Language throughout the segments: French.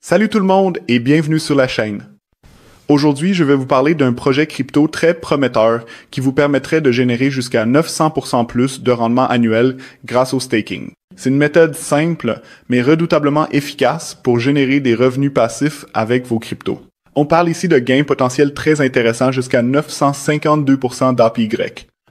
Salut tout le monde et bienvenue sur la chaîne. Aujourd'hui, je vais vous parler d'un projet crypto très prometteur qui vous permettrait de générer jusqu'à 900% plus de rendement annuel grâce au staking. C'est une méthode simple mais redoutablement efficace pour générer des revenus passifs avec vos cryptos. On parle ici de gains potentiels très intéressants jusqu'à 952% d'APY.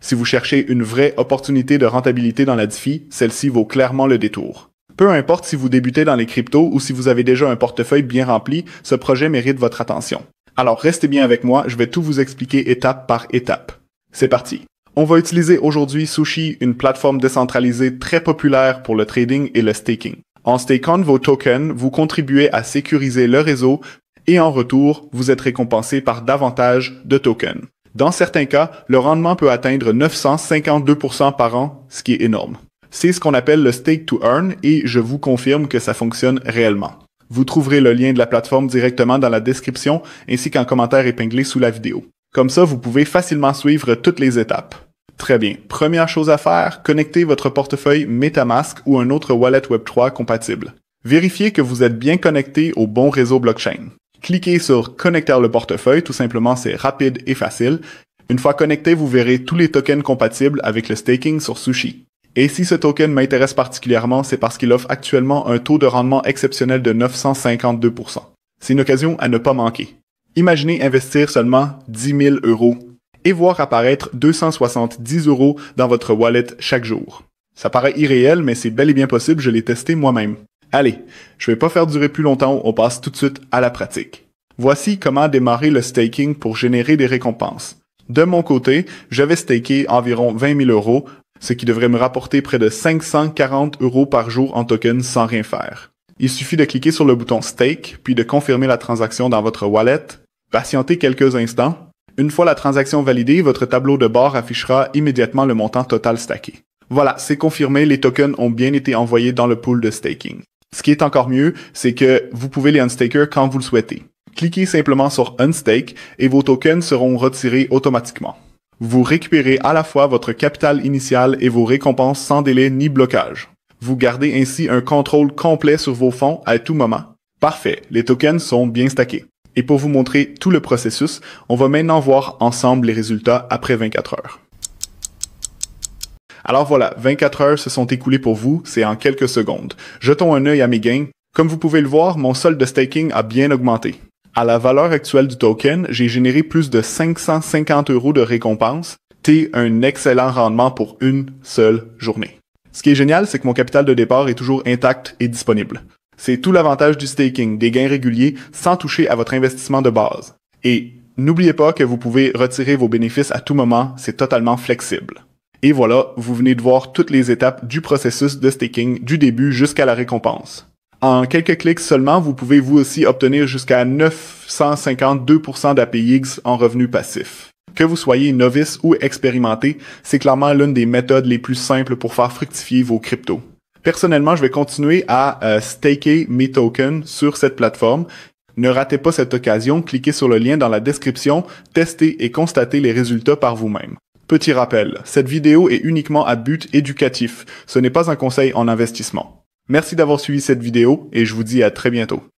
Si vous cherchez une vraie opportunité de rentabilité dans la DeFi, celle-ci vaut clairement le détour. Peu importe si vous débutez dans les cryptos ou si vous avez déjà un portefeuille bien rempli, ce projet mérite votre attention. Alors restez bien avec moi, je vais tout vous expliquer étape par étape. C'est parti. On va utiliser aujourd'hui Sushi, une plateforme décentralisée très populaire pour le trading et le staking. En stakant vos tokens, vous contribuez à sécuriser le réseau et en retour, vous êtes récompensé par davantage de tokens. Dans certains cas, le rendement peut atteindre 952% par an, ce qui est énorme. C'est ce qu'on appelle le stake to earn et je vous confirme que ça fonctionne réellement. Vous trouverez le lien de la plateforme directement dans la description ainsi qu'un commentaire épinglé sous la vidéo. Comme ça, vous pouvez facilement suivre toutes les étapes. Très bien. Première chose à faire, connectez votre portefeuille MetaMask ou un autre wallet Web3 compatible. Vérifiez que vous êtes bien connecté au bon réseau blockchain. Cliquez sur « Connecter le portefeuille », tout simplement c'est rapide et facile. Une fois connecté, vous verrez tous les tokens compatibles avec le staking sur Sushi. Et si ce token m'intéresse particulièrement, c'est parce qu'il offre actuellement un taux de rendement exceptionnel de 952%. C'est une occasion à ne pas manquer. Imaginez investir seulement 10 000 € et voir apparaître 270 € dans votre wallet chaque jour. Ça paraît irréel, mais c'est bel et bien possible, je l'ai testé moi-même. Allez, je vais pas faire durer plus longtemps, on passe tout de suite à la pratique. Voici comment démarrer le staking pour générer des récompenses. De mon côté, je vais staker environ 20 000 €, ce qui devrait me rapporter près de 540 € par jour en tokens sans rien faire. Il suffit de cliquer sur le bouton Stake, puis de confirmer la transaction dans votre wallet, patienter quelques instants. Une fois la transaction validée, votre tableau de bord affichera immédiatement le montant total stacké. Voilà, c'est confirmé, les tokens ont bien été envoyés dans le pool de staking. Ce qui est encore mieux, c'est que vous pouvez les unstaker quand vous le souhaitez. Cliquez simplement sur Unstake et vos tokens seront retirés automatiquement. Vous récupérez à la fois votre capital initial et vos récompenses sans délai ni blocage. Vous gardez ainsi un contrôle complet sur vos fonds à tout moment. Parfait, les tokens sont bien stackés. Et pour vous montrer tout le processus, on va maintenant voir ensemble les résultats après 24 heures. Alors voilà, 24 heures se sont écoulées pour vous, c'est en quelques secondes. Jetons un œil à mes gains. Comme vous pouvez le voir, mon solde de staking a bien augmenté. À la valeur actuelle du token, j'ai généré plus de 550 € de récompense. C'est un excellent rendement pour une seule journée. Ce qui est génial, c'est que mon capital de départ est toujours intact et disponible. C'est tout l'avantage du staking, des gains réguliers sans toucher à votre investissement de base. Et n'oubliez pas que vous pouvez retirer vos bénéfices à tout moment, c'est totalement flexible. Et voilà, vous venez de voir toutes les étapes du processus de staking du début jusqu'à la récompense. En quelques clics seulement, vous pouvez vous aussi obtenir jusqu'à 952% d'APX en revenus passifs. Que vous soyez novice ou expérimenté, c'est clairement l'une des méthodes les plus simples pour faire fructifier vos cryptos. Personnellement, je vais continuer à staker mes tokens sur cette plateforme. Ne ratez pas cette occasion, cliquez sur le lien dans la description, testez et constatez les résultats par vous-même. Petit rappel, cette vidéo est uniquement à but éducatif, ce n'est pas un conseil en investissement. Merci d'avoir suivi cette vidéo et je vous dis à très bientôt.